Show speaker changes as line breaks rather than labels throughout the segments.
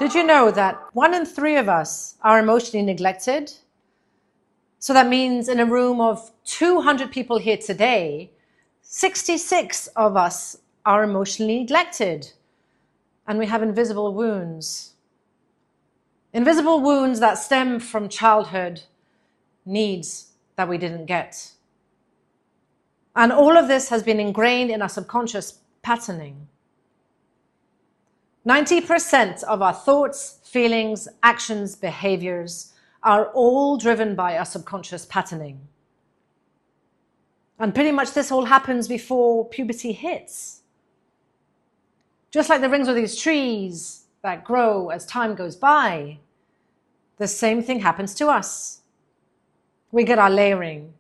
Did you know that 1 in 3 of us are emotionally neglected? So that means in a room of 200 people here today, 66 of us are emotionally neglected. And we have invisible wounds. Invisible wounds that stem from childhood needs that we didn't get. And all of this has been ingrained in our subconscious patterning. 90% of our thoughts, feelings, actions, behaviors are all driven by our subconscious patterning. And pretty much this all happens before puberty hits. Just like the rings of these trees that grow as time goes by, the same thing happens to us. We get our layering.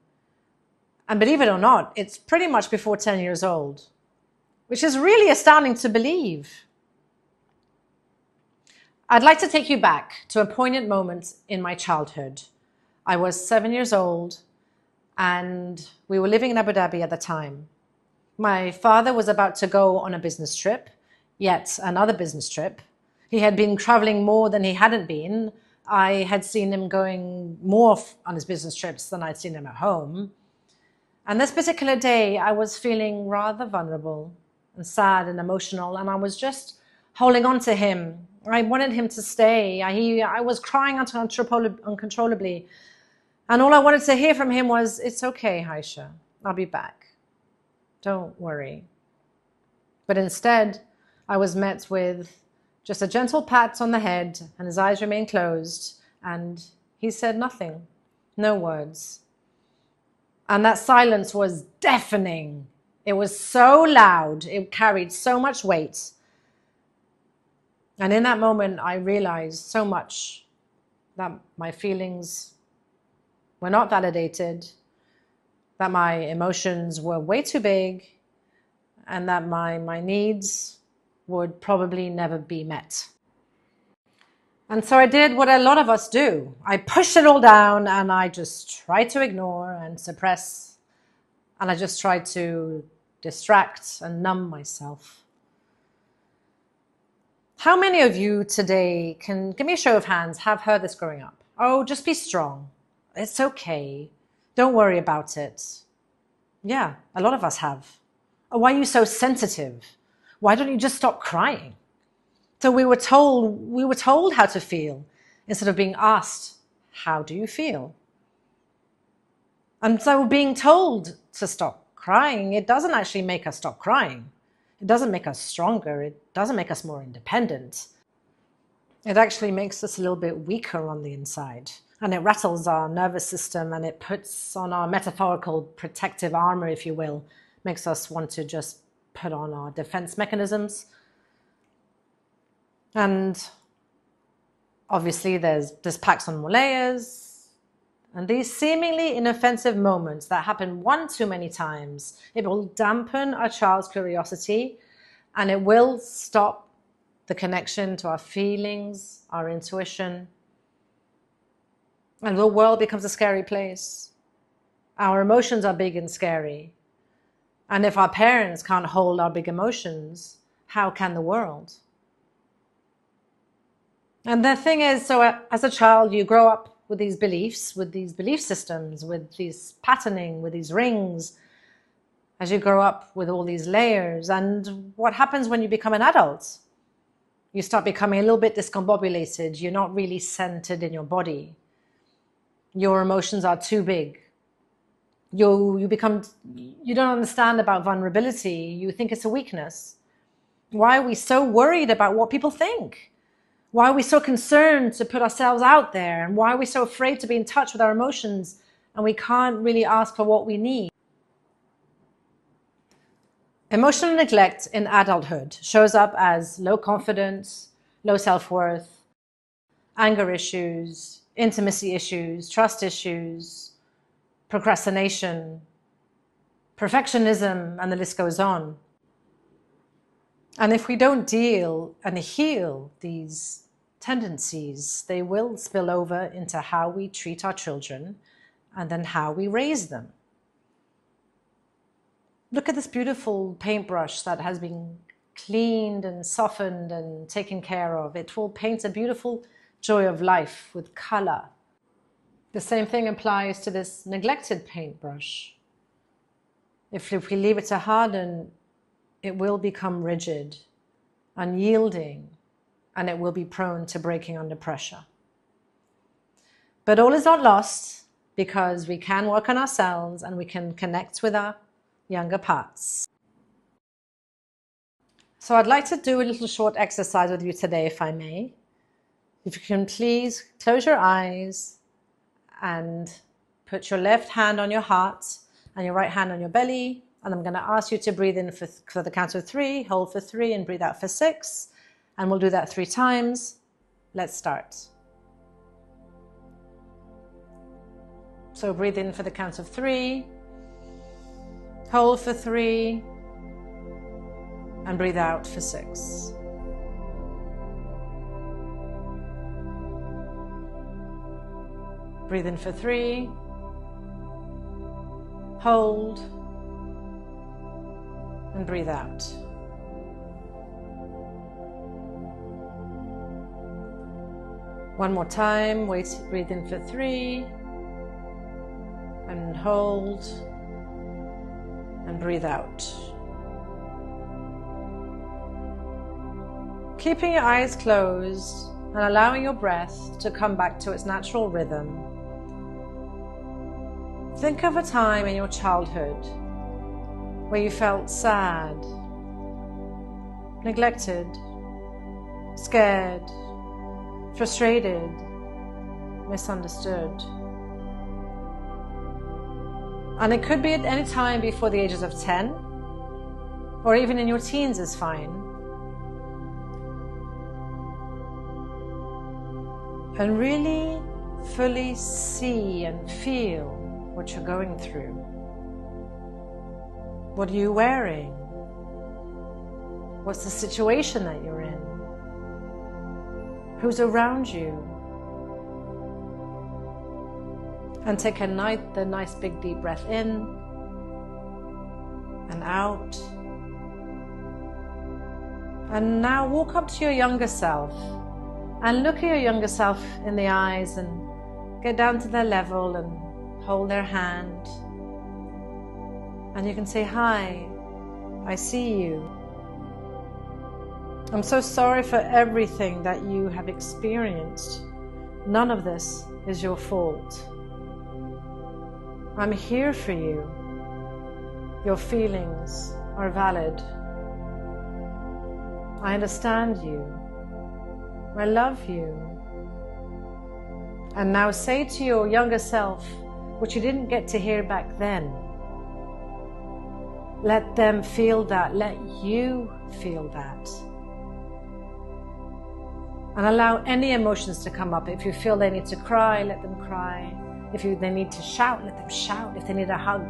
And believe it or not, it's pretty much before 10 years old, which is really astounding to believe. I'd like to take you back to a poignant moment in my childhood. I was 7 years old and we were living in Abu Dhabi at the time. My father was about to go on a business trip, yet another business trip. He had been traveling more than he hadn't been. I had seen him going more on his business trips than I'd seen him at home. And this particular day, I was feeling rather vulnerable and sad and emotional, and I was just holding on to him. I wanted him to stay. I was crying uncontrollably. And all I wanted to hear from him was, "It's okay, Aisha. I'll be back. Don't worry." But instead, I was met with just a gentle pat on the head, and his eyes remained closed, and he said nothing, no words. And that silence was deafening. It was so loud. It carried so much weight. And in that moment, I realized so much that my feelings were not validated, that my emotions were way too big, and that my needs would probably never be met. And so I did what a lot of us do. I pushed it all down and I just tried to ignore and suppress. And I just tried to distract and numb myself. How many of you today can give me a show of hands, have heard this growing up? "Oh, just be strong. It's okay. Don't worry about it." Yeah, a lot of us have. "Oh, why are you so sensitive? Why don't you just stop crying?" So we were told how to feel instead of being asked, "How do you feel?" And so being told to stop crying, it doesn't actually make us stop crying. It doesn't make us stronger. It doesn't make us more independent. It actually makes us a little bit weaker on the inside. And it rattles our nervous system and it puts on our metaphorical protective armor, if you will. Makes us want to just put on our defense mechanisms. And obviously there's packs on more layers. And these seemingly inoffensive moments that happen one too many times, it will dampen our child's curiosity and it will stop the connection to our feelings, our intuition. And the world becomes a scary place. Our emotions are big and scary. And if our parents can't hold our big emotions, how can the world? And the thing is, so as a child, you grow up with these beliefs, with these belief systems, with these patterning, with these rings, as you grow up with all these layers. And what happens when you become an adult? You start becoming a little bit discombobulated. You're not really centered in your body. Your emotions are too big. You don't understand about vulnerability. You think it's a weakness. Why are we so worried about what people think? Why are we so concerned to put ourselves out there? And why are we so afraid to be in touch with our emotions and we can't really ask for what we need? Emotional neglect in adulthood shows up as low confidence, low self-worth, anger issues, intimacy issues, trust issues, procrastination, perfectionism, and the list goes on. And if we don't deal and heal these tendencies, they will spill over into how we treat our children and then how we raise them. Look at this beautiful paintbrush that has been cleaned and softened and taken care of. It will paint a beautiful joy of life with color. The same thing applies to this neglected paintbrush. If we leave it to harden, it will become rigid, unyielding, and it will be prone to breaking under pressure. But all is not lost, because we can work on ourselves and we can connect with our younger parts. So I'd like to do a little short exercise with you today, if I may. If you can please close your eyes and put your left hand on your heart and your right hand on your belly. And I'm going to ask you to breathe in for the count of 3, hold for 3 and breathe out for 6. And we'll do that 3 times. Let's start. So breathe in for the count of 3, hold for 3, and breathe out for 6. Breathe in for 3, hold, and breathe out. One more time, breathe in for 3, and hold, and breathe out. Keeping your eyes closed and allowing your breath to come back to its natural rhythm. Think of a time in your childhood where you felt sad, neglected, scared, frustrated, misunderstood. And it could be at any time before the ages of 10, or even in your teens is fine. And really fully see and feel what you're going through. What are you wearing? What's the situation that you're in? Who's around you? And take the nice big deep breath in and out. And now walk up to your younger self and look at your younger self in the eyes and get down to their level and hold their hand. And you can say, "Hi, I see you. I'm so sorry for everything that you have experienced. None of this is your fault. I'm here for you. Your feelings are valid. I understand you. I love you." And now say to your younger self what you didn't get to hear back then. Let them feel that. Let you feel that. And allow any emotions to come up. If you feel they need to cry, let them cry. If they need to shout, let them shout. If they need a hug,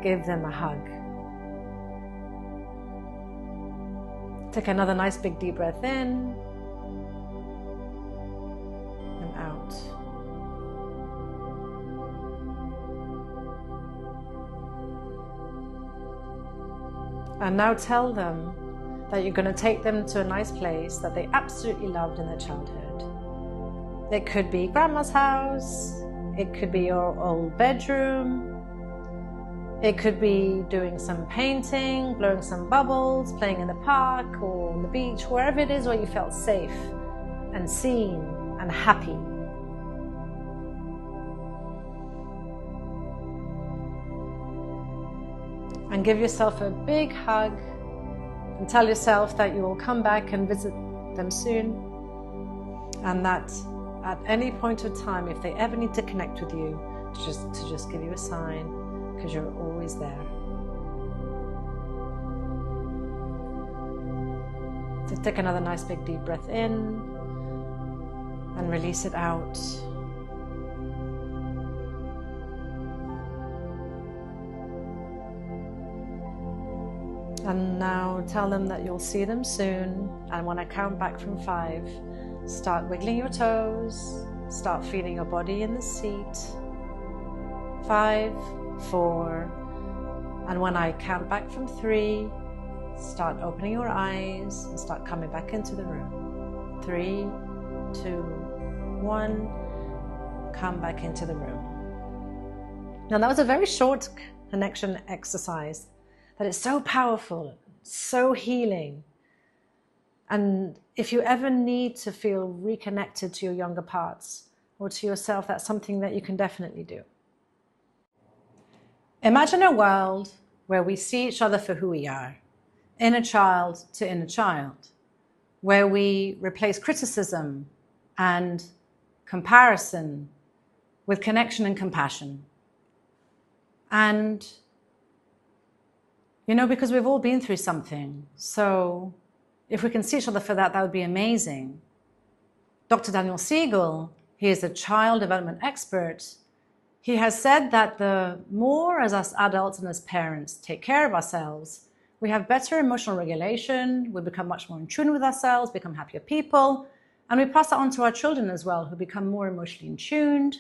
give them a hug. Take another nice big deep breath in and out. And now tell them that you're going to take them to a nice place that they absolutely loved in their childhood. It could be grandma's house. It could be your old bedroom. It could be doing some painting, blowing some bubbles, playing in the park or on the beach, wherever it is where you felt safe and seen and happy. And give yourself a big hug and tell yourself that you will come back and visit them soon, and that at any point of time, if they ever need to connect with you, to just give you a sign, because you're always there. So take another nice big deep breath in and release it out. And now tell them that you'll see them soon, and when I count back from 5, start wiggling your toes, start feeling your body in the seat. 5, 4, and when I count back from 3, start opening your eyes and start coming back into the room. 3, 2, 1. Come back into the room. Now that was a very short connection exercise, but it's so powerful, so healing. And if you ever need to feel reconnected to your younger parts or to yourself, that's something that you can definitely do. Imagine a world where we see each other for who we are, inner child to inner child, where we replace criticism and comparison with connection and compassion. And, because we've all been through something, so if we can see each other for that, that would be amazing. Dr. Daniel Siegel, he is a child development expert. He has said that the more as us adults and as parents take care of ourselves, we have better emotional regulation, we become much more in tune with ourselves, become happier people, and we pass that on to our children as well, who become more emotionally in tuned,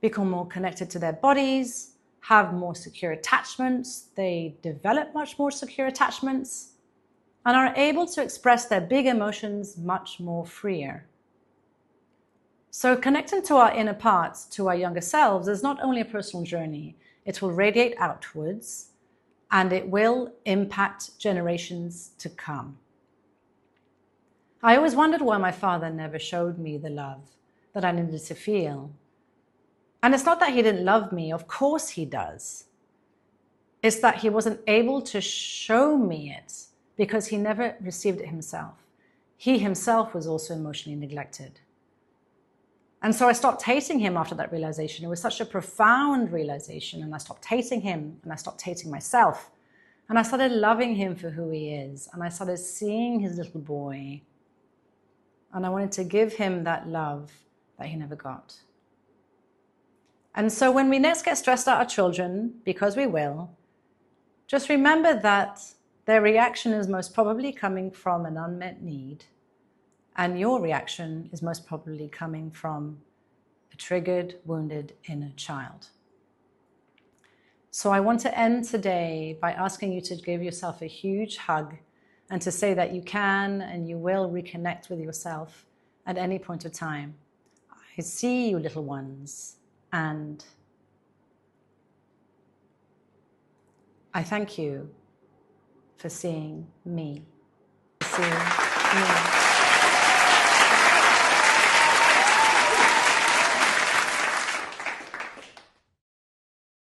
become more connected to their bodies, have more secure attachments, they develop much more secure attachments, and are able to express their big emotions much more freer. So connecting to our inner parts, to our younger selves, is not only a personal journey, it will radiate outwards and it will impact generations to come. I always wondered why my father never showed me the love that I needed to feel. And it's not that he didn't love me, of course he does. It's that he wasn't able to show me it because he never received it himself. He himself was also emotionally neglected. And so I stopped hating him after that realization. It was such a profound realization, and I stopped hating him and I stopped hating myself. And I started loving him for who he is. And I started seeing his little boy. And I wanted to give him that love that he never got. And so when we next get stressed at our children, because we will, just remember that their reaction is most probably coming from an unmet need, and your reaction is most probably coming from a triggered, wounded inner child. So I want to end today by asking you to give yourself a huge hug and to say that you can and you will reconnect with yourself at any point of time. I see you, little ones, and I thank you for seeing me. See me.